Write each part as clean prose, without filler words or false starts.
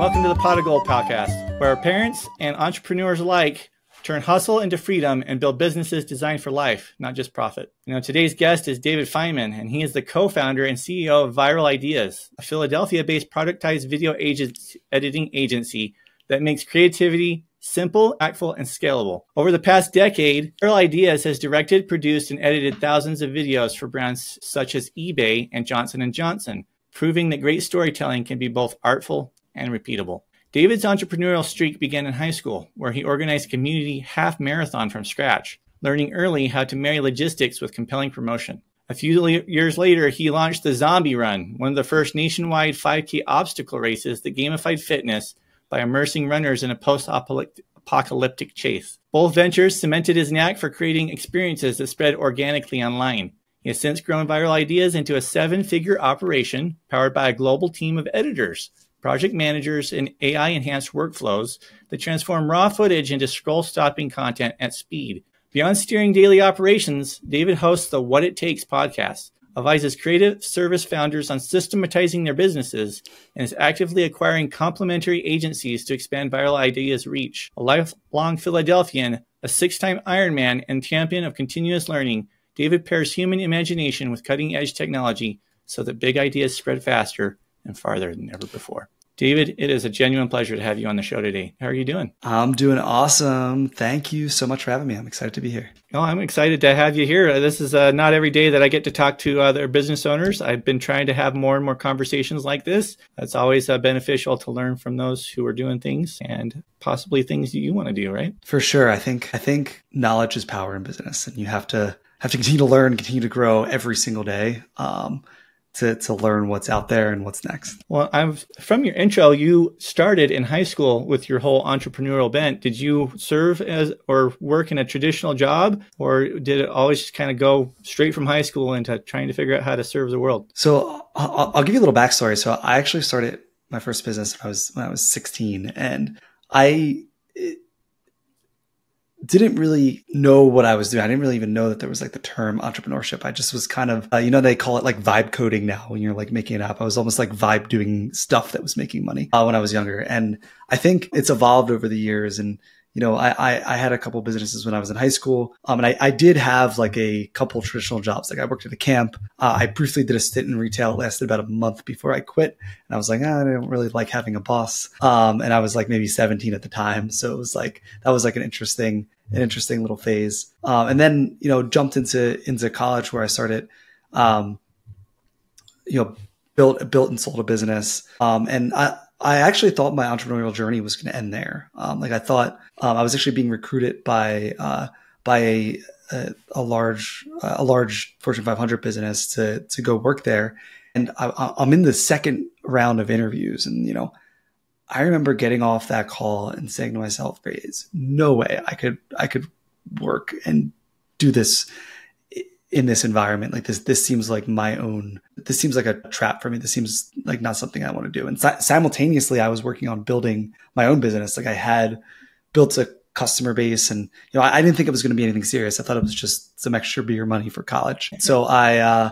welcome to the Pot of Gold podcast, where parents and entrepreneurs alike turn hustle into freedom and build businesses designed for life, not just profit. Today's guest is David Feynman, and he is the co-founder and CEO of Viral Ideas, a Philadelphia-based productized video editing agency that makes creativity simple, impactful, and scalable. Over the past decade, Viral Ideas has directed, produced, and edited thousands of videos for brands such as eBay and Johnson & Johnson, proving that great storytelling can be both artful and repeatable. David's entrepreneurial streak began in high school, where he organized a community half marathon from scratch, learning early how to marry logistics with compelling promotion. A few years later, he launched the Zombie Run, one of the first nationwide 5K obstacle races that gamified fitness by immersing runners in a post-apocalyptic chase. Both ventures cemented his knack for creating experiences that spread organically online. He has since grown Viral Ideas into a 7-figure operation powered by a global team of editors, project managers, and AI-enhanced workflows that transform raw footage into scroll-stopping content at speed. Beyond steering daily operations, David hosts the What It Takes podcast, advises creative service founders on systematizing their businesses, and is actively acquiring complementary agencies to expand Viral Ideas' reach. A lifelong Philadelphian, a 6-time Ironman, and champion of continuous learning, David pairs human imagination with cutting-edge technology so that big ideas spread faster and farther than ever before. David, it is a genuine pleasure to have you on the show today. How are you doing? I'm doing awesome. Thank you so much for having me. I'm excited to be here. Oh, I'm excited to have you here. This is not every day that I get to talk to other business owners. I've been trying to have more and more conversations like this. It's always beneficial to learn from those who are doing things and possibly things that you want to do, right? For sure. I think knowledge is power in business, and you have to continue to learn, continue to grow every single day. To learn what's out there and what's next. Well, from your intro, you started in high school with your whole entrepreneurial bent. Did you serve as or work in a traditional job, or did it always just kind of go straight from high school into trying to figure out how to serve the world? So I'll give you a little backstory. So I actually started my first business when I was 16, and I didn't really know what I was doing. I didn't really even know that there was like the term entrepreneurship. I just was kind of, they call it like vibe coding now when you're like making an app. I was almost like vibe doing stuff that was making money when I was younger. And I think it's evolved over the years. And, I had a couple businesses when I was in high school. And I did have like a couple traditional jobs. Like I worked at a camp. I briefly did a stint in retail. It lasted about a month before I quit. And I was like, I don't really like having a boss. And I was like maybe 17 at the time. So it was like, that was like an interesting little phase. And then, jumped into college where I started, built and sold a business. And I actually thought my entrepreneurial journey was going to end there. I thought I was actually being recruited by a large Fortune 500 business to go work there. And I'm in the second round of interviews, and I remember getting off that call and saying to myself, there is no way I could work and do this in this environment. Like this seems like this seems like a trap for me. This seems like not something I want to do. And simultaneously, I was working on building my own business. Like I had built a customer base, and, I didn't think it was going to be anything serious. I thought it was just some extra beer money for college. So I,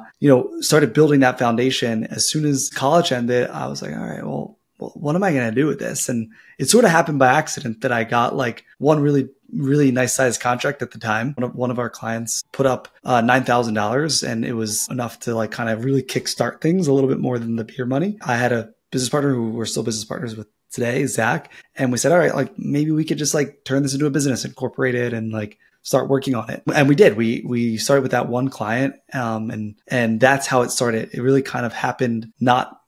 started building that foundation. As soon as college ended, I was like, all right, well, what am I going to do with this? And it sort of happened by accident that I got like one really, really nice sized contract at the time. One of our clients put up $9,000, and it was enough to like kind of really kickstart things a little bit more than the beer money. I had a business partner who we're still business partners with today, Zach. And we said, all right, like maybe we could just like turn this into a business, incorporate it, and like start working on it. And we did. We started with that one client. And that's how it started. It really kind of happened, not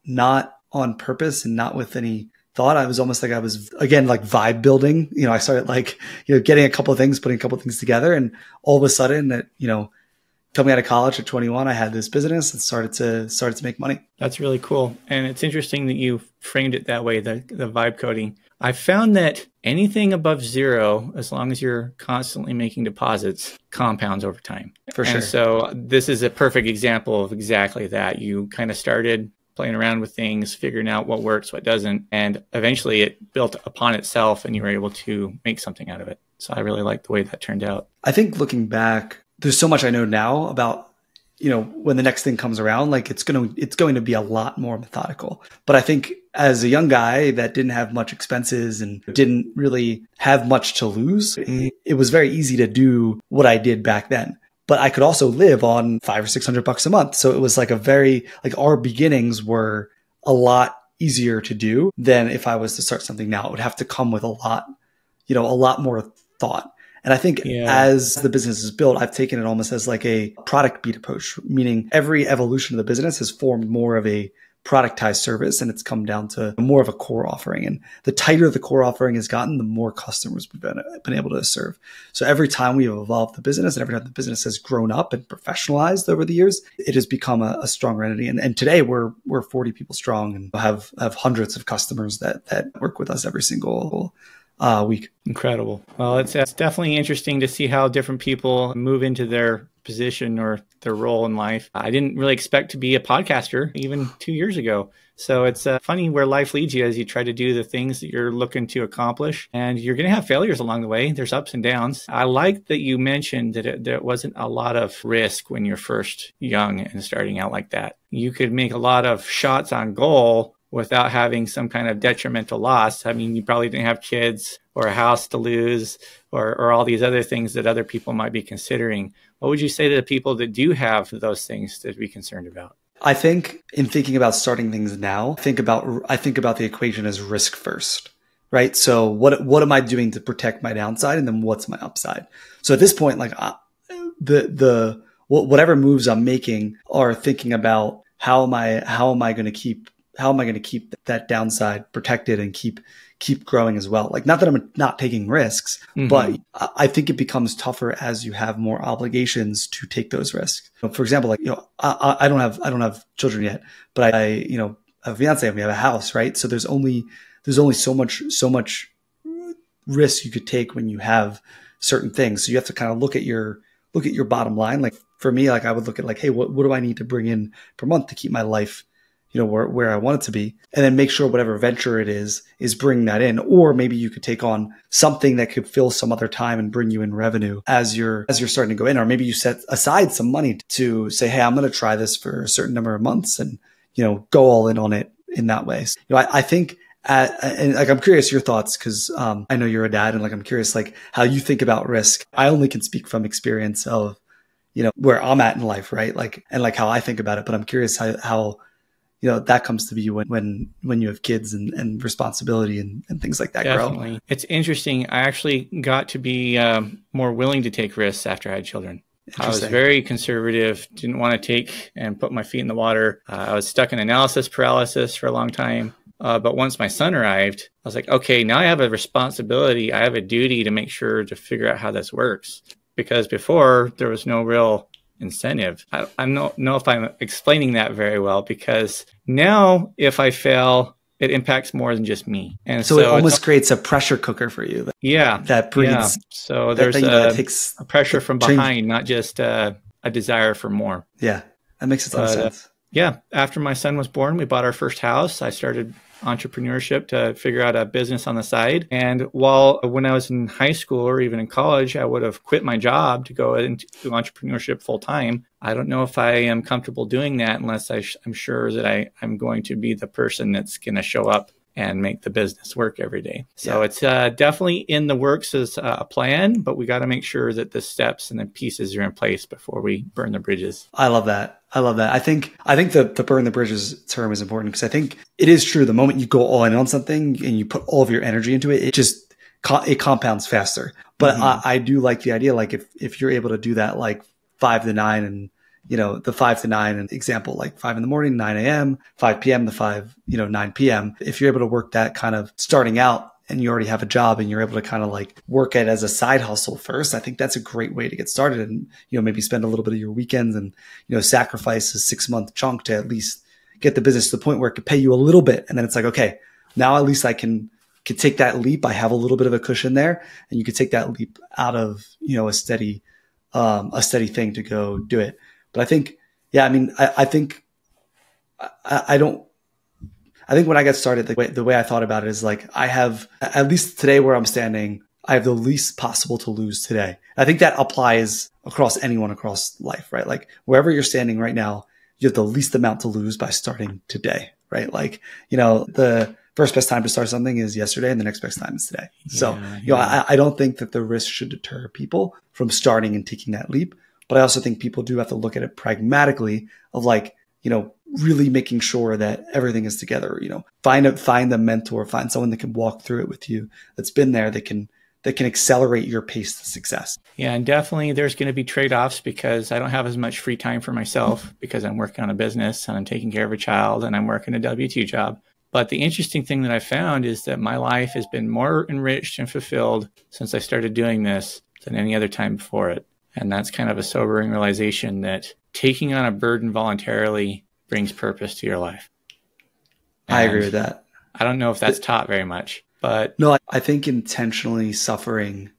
on purpose and not with any thought. I was almost like I was, again, like vibe building. I started like, getting a couple of things, putting a couple of things together. And all of a sudden that, coming out of college at 21, I had this business and started to make money. That's really cool. And it's interesting that you framed it that way, the vibe coding. I found that anything above zero, as long as you're constantly making deposits, compounds over time. For sure. And so this is a perfect example of exactly that. You kind of started playing around with things, figuring out what works, what doesn't. And eventually it built upon itself and you were able to make something out of it. So I really like the way that turned out. I think looking back, there's so much I know now about, when the next thing comes around, like it's going to be a lot more methodical. But I think as a young guy that didn't have much expenses and didn't really have much to lose, it was very easy to do what I did back then. But I could also live on $500 or $600 a month. So it was like our beginnings were a lot easier to do than if I was to start something now. It would have to come with a lot more thought. And I think as the business is built, I've taken it almost as like a product beat approach, meaning every evolution of the business has formed more of a productized service, and it's come down to more of a core offering. And the tighter the core offering has gotten, the more customers we've been able to serve. So every time we have evolved the business and every time the business has grown up and professionalized over the years, it has become a stronger entity. And today we're 40 people strong and have hundreds of customers that work with us every single week. Incredible. Well, it's definitely interesting to see how different people move into their position or their role in life. I didn't really expect to be a podcaster even 2 years ago. So it's funny where life leads you as you try to do the things that you're looking to accomplish. And you're going to have failures along the way. There's ups and downs. I like that you mentioned that there wasn't a lot of risk when you're first young and starting out like that. You could make a lot of shots on goal without having some kind of detrimental loss. I mean, you probably didn't have kids or a house to lose or all these other things that other people might be considering. What would you say to the people that do have those things to be concerned about? I think in thinking about starting things now, I think about the equation as risk first, right? So what am I doing to protect my downside, and then what's my upside? So at this point, like whatever moves I'm making are thinking about how am I going to keep that downside protected and keep growing as well. Like, not that I'm not taking risks, but I think it becomes tougher as you have more obligations to take those risks. For example, like, I don't have children yet, but I have a fiance and we have a house, right? So there's only so much risk you could take when you have certain things. So you have to kind of look at your bottom line. Like for me, like I would look at like, hey, what do I need to bring in per month to keep my life where I want it to be, and then make sure whatever venture it is bringing that in. Or maybe you could take on something that could fill some other time and bring you in revenue as you're starting to go in. Or maybe you set aside some money to say, hey, I'm going to try this for a certain number of months and, go all in on it in that way. So, I think, and like, I'm curious your thoughts because I know you're a dad, and like, I'm curious like how you think about risk. I only can speak from experience of, where I'm at in life, right? Like, and like how I think about it, but I'm curious how that comes to be when you have kids and responsibility and things like that. Definitely. Grow. It's interesting. I actually got to be more willing to take risks after I had children. I was very conservative, didn't want to take and put my feet in the water. I was stuck in analysis paralysis for a long time. But once my son arrived, I was like, okay, now I have a responsibility. I have a duty to make sure to figure out how this works. Because before, there was no real incentive. I don't know if I'm explaining that very well, because now if I fail, it impacts more than just me. And so it almost creates a pressure cooker for you. That breeds. Yeah. So there's a pressure from behind, not just a desire for more. Yeah, that makes a ton of sense. After my son was born, we bought our first house. I started entrepreneurship to figure out a business on the side. And when I was in high school or even in college, I would have quit my job to go into entrepreneurship full time. I don't know if I am comfortable doing that unless I'm sure that I'm going to be the person that's going to show up and make the business work every day. So it's definitely in the works as a plan, but we got to make sure that the steps and the pieces are in place before we burn the bridges. I love that. I think the burn the bridges term is important, because I think it is true. The moment you go all in on something and you put all of your energy into it, it compounds faster. But I do like the idea, like if you're able to do that, like 5 to 9 and, the 5 to 9 and example, like 5 in the morning, 9 a.m., 5 p.m. to 9 p.m. If you're able to work that kind of starting out and you already have a job and you're able to kind of like work it as a side hustle first, I think that's a great way to get started, and, maybe spend a little bit of your weekends and, sacrifice a 6-month chunk to at least get the business to the point where it could pay you a little bit. And then it's like, okay, now at least I can take that leap. I have a little bit of a cushion there, and you could take that leap out of, a steady thing to go do it. But I think, I think when I got started, the way I thought about it is like, I have, at least today where I'm standing, I have the least possible to lose today. I think that applies across anyone across life, right? Like wherever you're standing right now, you have the least amount to lose by starting today. right? Like, the first best time to start something is yesterday and the next best time is today. So, I don't think that the risk should deter people from starting and taking that leap. But I also think people do have to look at it pragmatically of like, really making sure that everything is together, find a mentor, find someone that can walk through it with you, that's been there, that can accelerate your pace to success. Yeah, and definitely there's going to be trade-offs because I don't have as much free time for myself because I'm working on a business and I'm taking care of a child and I'm working a W-2 job. But the interesting thing that I found is that my life has been more enriched and fulfilled since I started doing this than any other time before it. And that's kind of a sobering realization that taking on a burden voluntarily brings purpose to your life. And I agree with that. I don't know if that's taught very much, but no, I think intentionally suffering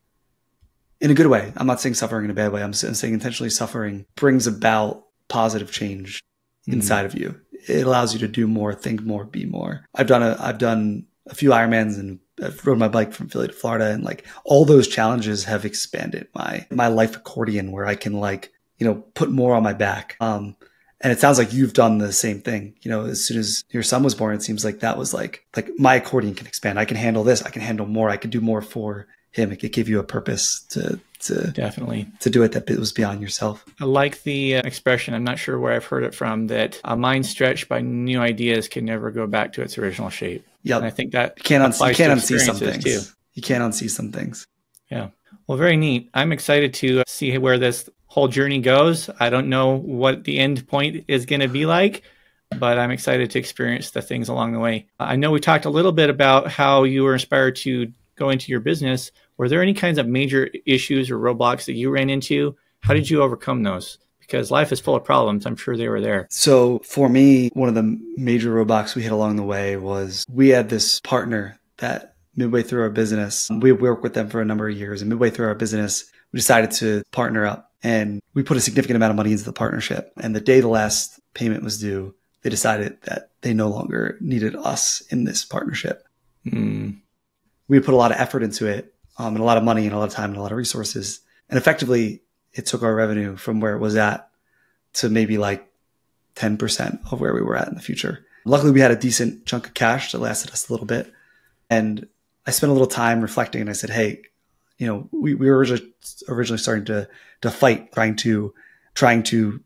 in a good way. I'm not saying suffering in a bad way. I'm saying intentionally suffering brings about positive change inside of you. It allows you to do more, think more, be more. I've done a few Ironmans and I've rode my bike from Philly to Florida, and like all those challenges have expanded my life accordion where I can like, put more on my back. And it sounds like you've done the same thing. As soon as your son was born, it seems like that was like my accordion can expand. I can handle this. I can handle more. I can do more for him. It could give you a purpose to definitely to do it that was beyond yourself. I like the expression. I'm not sure where I've heard it from, that a mind stretched by new ideas can never go back to its original shape. Yeah, and I think that you can't unsee some things too. You can't unsee some things. Yeah. Well, very neat. I'm excited to see where this whole journey goes. I don't know what the end point is going to be like, but I'm excited to experience the things along the way. I know we talked a little bit about how you were inspired to go into your business. Were there any kinds of major issues or roadblocks that you ran into? How did you overcome those? Because life is full of problems. I'm sure they were there. So for me, one of the major roadblocks we hit along the way was we had this partner that midway through our business, we worked with them for a number of years, and midway through our business, we decided to partner up, and we put a significant amount of money into the partnership. And the day the last payment was due, they decided that they no longer needed us in this partnership. We put a lot of effort into it, and a lot of money and a lot of time and a lot of resources. And effectively, it took our revenue from where it was at to maybe like 10% of where we were at in the future. Luckily, we had a decent chunk of cash that lasted us a little bit. And I spent a little time reflecting, and I said, hey, we were originally starting to fight, trying to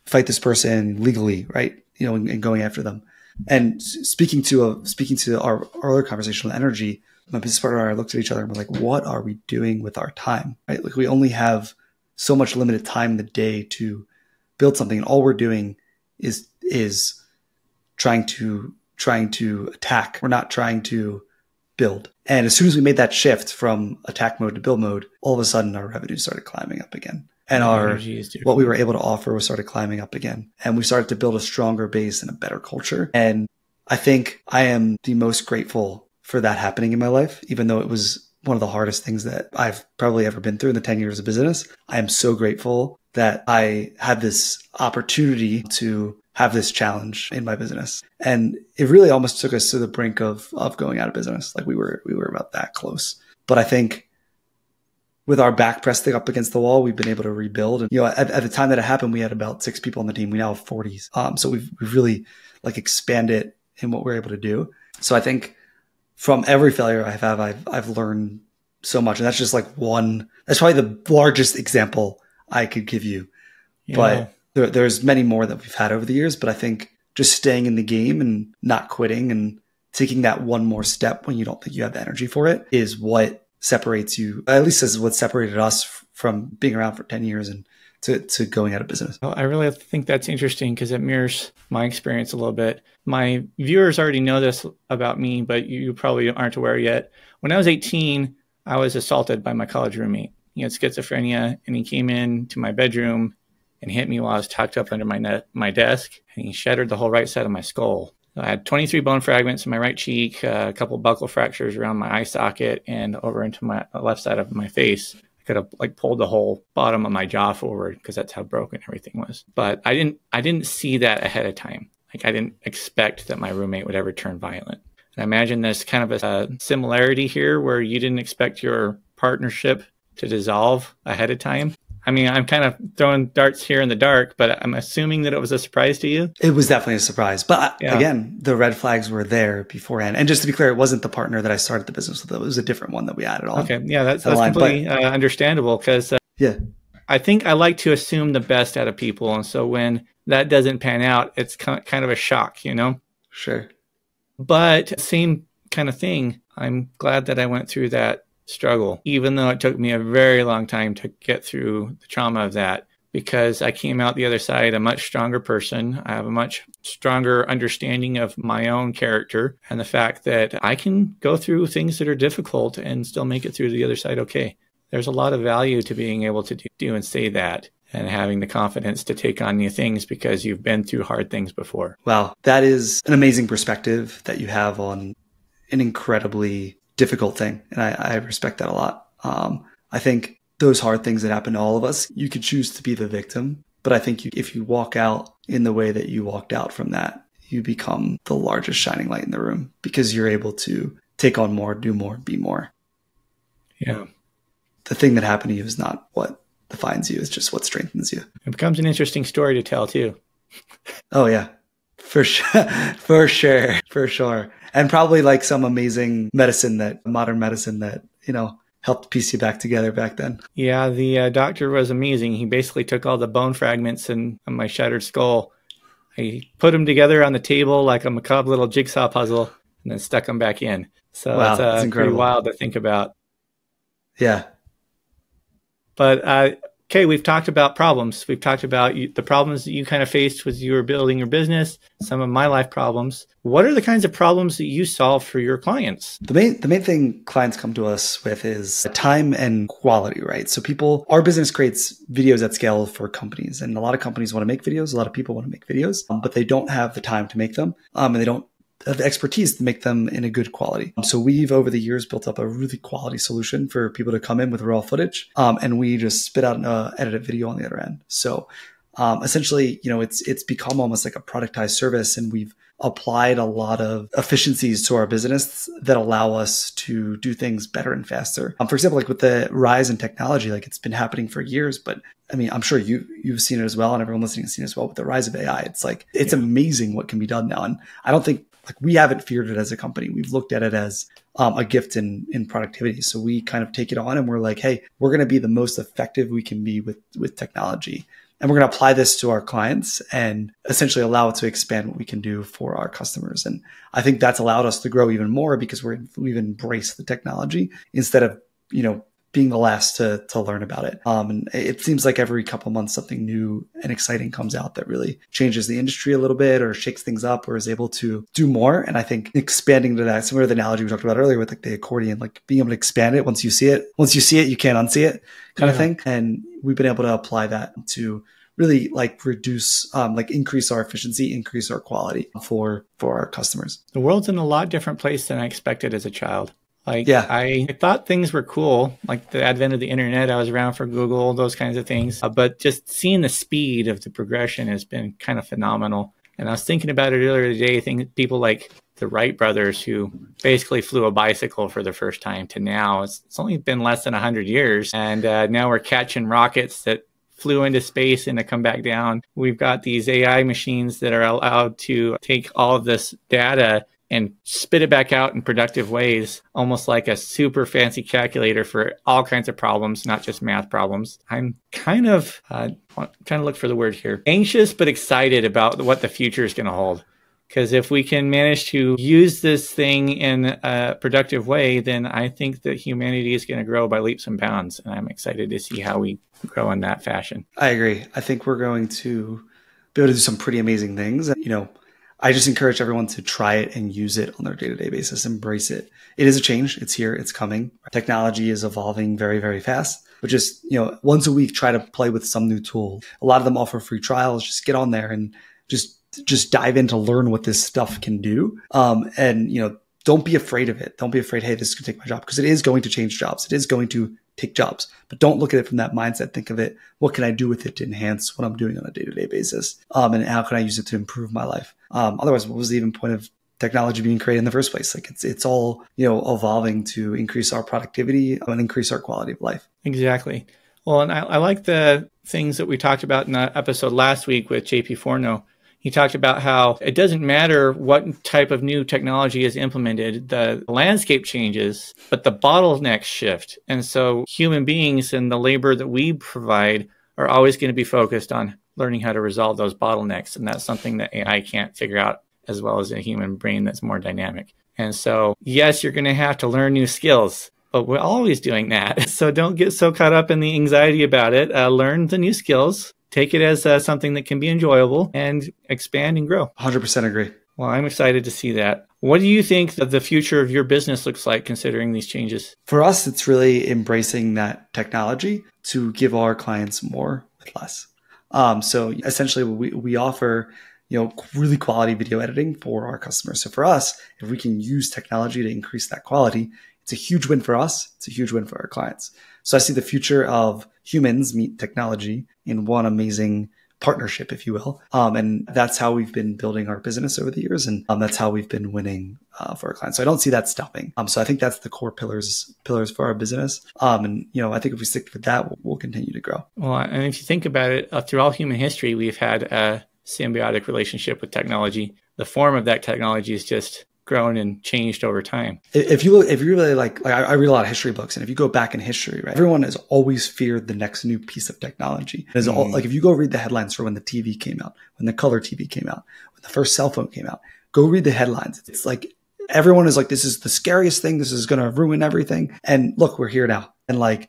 fight this person legally, right? And going after them. And speaking to our earlier conversation with energy, my business partner and I looked at each other and we're like, what are we doing with our time? Right? Like we only have so much limited time in the day to build something, and all we're doing is trying to attack. We're not trying to build. And as soon as we made that shift from attack mode to build mode, all of a sudden our revenue started climbing up again. And what we were able to offer was started climbing up again. And we started to build a stronger base and a better culture. And I think I am the most grateful for that happening in my life, even though it was one of the hardest things that I've probably ever been through in the 10 years of business. I am so grateful that I had this opportunity to have this challenge in my business. And it really almost took us to the brink of going out of business. Like we were about that close. But I think with our back pressed up against the wall, we've been able to rebuild. And, at the time that it happened, we had about 6 people on the team. We now have 40. So we've really like expanded in what we're able to do. So I think from every failure I've learned so much. And that's just like that's probably the largest example I could give you. Yeah. But there's many more that we've had over the years. But I think just staying in the game and not quitting and taking that one more step when you don't think you have the energy for it is what separates you, at least is what separated us from being around for 10 years and to going out of business. Well, I really think that's interesting because it mirrors my experience a little bit. My viewers already know this about me, but you probably aren't aware yet. When I was 18, I was assaulted by my college roommate. He had schizophrenia, and he came into my bedroom and hit me while I was tucked up under my desk, and he shattered the whole right side of my skull. I had 23 bone fragments in my right cheek, a couple buccal fractures around my eye socket, and over into my left side of my face. I could have pulled the whole bottom of my jaw forward because that's how broken everything was. But I didn't see that ahead of time. I didn't expect that my roommate would ever turn violent. And I imagine there's kind of a similarity here where you didn't expect your partnership to dissolve ahead of time. I mean, I'm kind of throwing darts here in the dark, but I'm assuming that it was a surprise to you. It was definitely a surprise. But Yeah. again, the red flags were there beforehand. And just to be clear, it wasn't the partner that I started the business with. It was a different one that we added on. Okay. Yeah, that's completely understandable, because yeah, I think I like to assume the best out of people. And so when that doesn't pan out, it's kind of a shock, you know? Sure. But same kind of thing. I'm glad that I went through that struggle, even though it took me a very long time to get through the trauma of that, because I came out the other side a much stronger person. I have a much stronger understanding of my own character and the fact that I can go through things that are difficult and still make it through the other side okay. There's a lot of value to being able to do and say that, and having the confidence to take on new things because you've been through hard things before. Wow. That is an amazing perspective that you have on an incredibly difficult thing. And I respect that a lot. I think those hard things that happen to all of us, you could choose to be the victim. But I think if you walk out in the way that you walked out from that, you become the largest shining light in the room because you're able to take on more, do more, be more. Yeah. The thing that happened to you is not what defines you. It's just what strengthens you. It becomes an interesting story to tell too. Oh yeah, for sure. For sure. And probably like some amazing modern medicine that, helped piece you back together back then. Yeah. The doctor was amazing. He basically took all the bone fragments in my shattered skull. He put them together on the table like a macabre little jigsaw puzzle and then stuck them back in. So wow, it's pretty wild to think about. Yeah. But okay, we've talked about problems. We've talked about the problems that you kind of faced as you were building your business, some of my life problems. What are the kinds of problems that you solve for your clients? The main thing clients come to us with is time and quality, right? So our business creates videos at scale for companies, and a lot of companies want to make videos. A lot of people want to make videos, but they don't have the time to make them, and they don't have the expertise to make them in a good quality. So we've over the years built up a really quality solution for people to come in with raw footage, and we just spit out an edited video on the other end. So essentially, it's become almost like a productized service, and we've applied a lot of efficiencies to our business that allow us to do things better and faster. For example, like with the rise in technology, like it's been happening for years, but I mean, I'm sure you've seen it as well, and everyone listening has seen it as well with the rise of AI. It's like, it's amazing what can be done now. And I don't think we haven't feared it as a company. We've looked at it as a gift in productivity. So we kind of take it on and we're like, hey, we're going to be the most effective we can be with technology. And we're going to apply this to our clients and essentially allow it to expand what we can do for our customers. And I think that's allowed us to grow even more because we've embraced the technology instead of, being the last to learn about it. And it seems like every couple of months, something new and exciting comes out that really changes the industry a little bit or shakes things up or is able to do more. And I think expanding to that, similar to the analogy we talked about earlier with like the accordion, like being able to expand it. Once you see it, you can't unsee it kind of thing. And we've been able to apply that to really like reduce, increase our efficiency, increase our quality for our customers. The world's in a lot different place than I expected as a child. I thought things were cool, like the advent of the internet. I was around for Google, those kinds of things. But just seeing the speed of the progression has been kind of phenomenal. And I was thinking about it earlier today, people like the Wright brothers who basically flew a bicycle for the first time to now. It's only been less than 100 years. And now we're catching rockets that flew into space and to come back down. We've got these AI machines that are allowed to take all of this data and spit it back out in productive ways, almost like a super fancy calculator for all kinds of problems, not just math problems. I'm kind of trying to look for the word here, anxious but excited about what the future is going to hold. Because if we can manage to use this thing in a productive way, then I think that humanity is going to grow by leaps and bounds. And I'm excited to see how we grow in that fashion. I agree. I think we're going to be able to do some pretty amazing things. I just encourage everyone to try it and use it on their day-to-day basis, embrace it. It is a change. It's here. It's coming. Technology is evolving very, very fast. But just, once a week, try to play with some new tool. A lot of them offer free trials. Just get on there and just dive in to learn what this stuff can do. Don't be afraid of it. Don't be afraid, hey, this could take my job, because it is going to change jobs. It is going to take jobs, but don't look at it from that mindset. Think of it, what can I do with it to enhance what I'm doing on a day-to-day basis? And how can I use it to improve my life? Otherwise, what was the even point of technology being created in the first place? Like it's all, evolving to increase our productivity and increase our quality of life. Exactly. Well, and I like the things that we talked about in the episode last week with JP Forno. He talked about how it doesn't matter what type of new technology is implemented, the landscape changes, but the bottlenecks shift. And so human beings and the labor that we provide are always going to be focused on learning how to resolve those bottlenecks. And that's something that AI can't figure out as well as a human brain that's more dynamic. And so, yes, you're going to have to learn new skills, but we're always doing that. So don't get so caught up in the anxiety about it. Learn the new skills. Take it as something that can be enjoyable and expand and grow. 100% agree. Well, I'm excited to see that. What do you think that the future of your business looks like considering these changes? For us, it's really embracing that technology to give our clients more with less. So essentially we offer, really quality video editing for our customers. So for us, if we can use technology to increase that quality, it's a huge win for us. It's a huge win for our clients. So I see the future of humans meet technology in one amazing partnership, if you will. And that's how we've been building our business over the years. And that's how we've been winning for our clients. So I don't see that stopping. So I think that's the core pillars for our business. And, I think if we stick with that, we'll continue to grow. Well, and if you think about it, through all human history, we've had a symbiotic relationship with technology. The form of that technology is just grown and changed over time. If you really like I read a lot of history books, and if you go back in history, right, everyone has always feared the next new piece of technology. Like if you go read the headlines for when the TV came out, when the color TV came out, when the first cell phone came out, go read the headlines. It's like everyone is like, this is the scariest thing. This is going to ruin everything. And look, we're here now. And like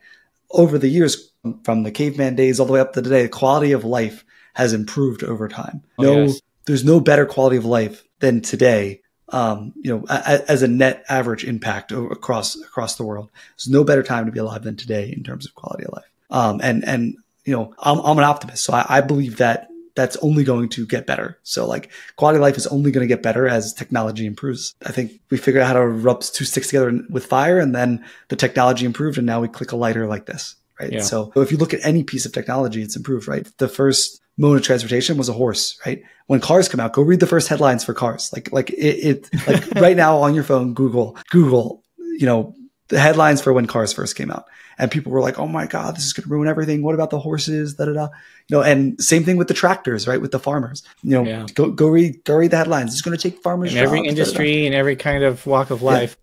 over the years, from the caveman days all the way up to today, the quality of life has improved over time. There's no better quality of life than today. As a net average impact across the world, there's no better time to be alive than today in terms of quality of life. I'm an optimist, so I believe that that's only going to get better. So like quality of life is only going to get better as technology improves. I think we figured out how to rub two sticks together with fire, and then the technology improved, and now we click a lighter like this, right? Yeah. So if you look at any piece of technology, it's improved, right? The first mode of transportation was a horse, right? When cars come out, go read the first headlines for cars. Like right now on your phone, Google, the headlines for when cars first came out. And people were like, oh my God, this is going to ruin everything. What about the horses? And same thing with the tractors, right? With the farmers, go read the headlines. It's going to take farmers' in every industry and every kind of walk of life.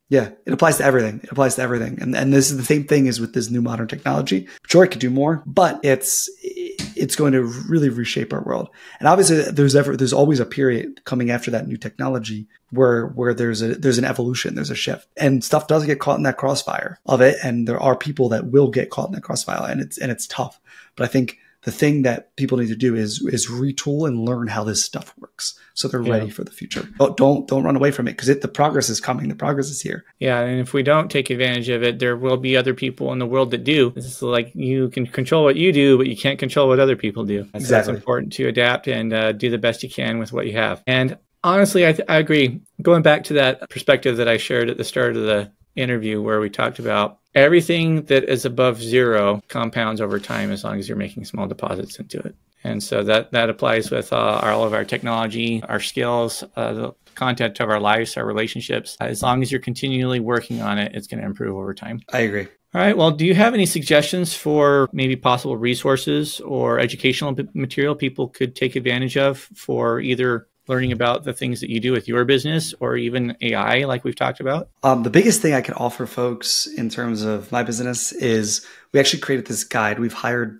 Yeah, it applies to everything. And this is the same thing as with this new modern technology. Sure, it could do more, but it's going to really reshape our world. And obviously there's always a period coming after that new technology where there's an evolution, there's a shift, and stuff does get caught in that crossfire of it. And there are people that will get caught in that crossfire, and it's tough. But I think the thing that people need to do is retool and learn how this stuff works, so they're ready for the future. Don't run away from it, because the progress is coming. The progress is here. Yeah, and if we don't take advantage of it, there will be other people in the world that do. It's like you can control what you do, but you can't control what other people do. Exactly. So it's important to adapt and do the best you can with what you have. And honestly, I agree. Going back to that perspective that I shared at the start of the interview, where we talked about everything that is above zero compounds over time as long as you're making small deposits into it. And so that applies with all of our technology, our skills, the content of our lives, our relationships. As long as you're continually working on it, it's going to improve over time. I agree. All right. Well, do you have any suggestions for maybe possible resources or educational material people could take advantage of for either learning about the things that you do with your business or even AI like we've talked about? The biggest thing I can offer folks in terms of my business is we actually created this guide. We've hired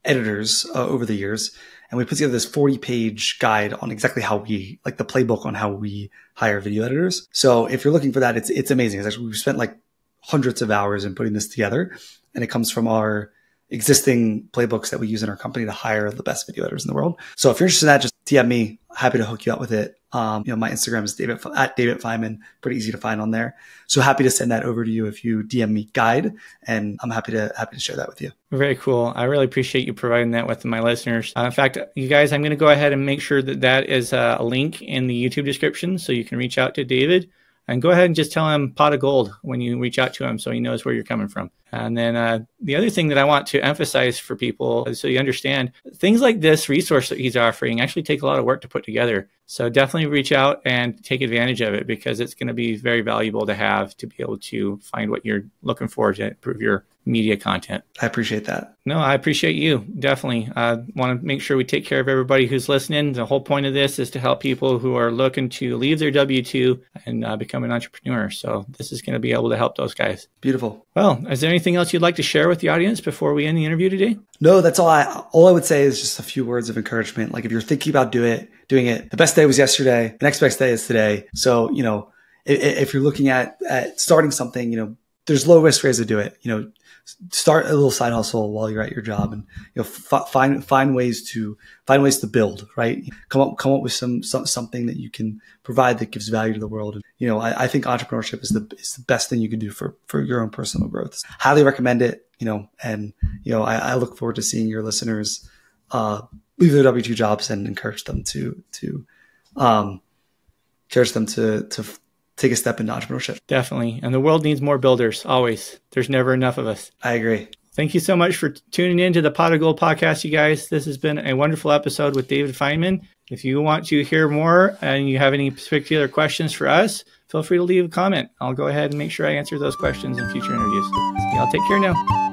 editors over the years, and we put together this 40-page guide on exactly how we, like the playbook on how we hire video editors. So if you're looking for that, it's amazing. It's actually, we've spent like hundreds of hours in putting this together, and it comes from our existing playbooks that we use in our company to hire the best video editors in the world. So if you're interested in that, just DM me. Happy to hook you up with it. My Instagram is David Fineman, pretty easy to find on there. So happy to send that over to you if you DM me guide, and I'm happy to share that with you. Very cool. I really appreciate you providing that with my listeners. In fact, you guys, I'm going to go ahead and make sure that is a link in the YouTube description, so you can reach out to David and go ahead and just tell him pot of gold when you reach out to him, so he knows where you're coming from. And then the other thing that I want to emphasize for people, so you understand, things like this resource that he's offering actually take a lot of work to put together. So definitely reach out and take advantage of it, because it's going to be very valuable to have to be able to find what you're looking for to improve your media content. I appreciate that. No, I appreciate you. Definitely. I want to make sure we take care of everybody who's listening. The whole point of this is to help people who are looking to leave their W-2 and become an entrepreneur. So this is going to be able to help those guys. Beautiful. Well, is there anything else you'd like to share with the audience before we end the interview today? No, that's all. All I would say is just a few words of encouragement. Like if you're thinking about doing it, the best day was yesterday. The next best day is today. So, if you're looking at starting something, there's low risk ways to do it. Start a little side hustle while you're at your job, and find ways to build. Right, come up with something that you can provide that gives value to the world. And I think entrepreneurship is the best thing you can do for your own personal growth. Highly recommend it. And I look forward to seeing your listeners leave their W-2 jobs and encourage them to take a step into entrepreneurship. Definitely. And the world needs more builders, always. There's never enough of us. I agree. Thank you so much for tuning in to the Pot of Gold podcast, you guys. This has been a wonderful episode with David Fineman. If you want to hear more and you have any particular questions for us, feel free to leave a comment. I'll go ahead and make sure I answer those questions in future interviews. Y'all take care now.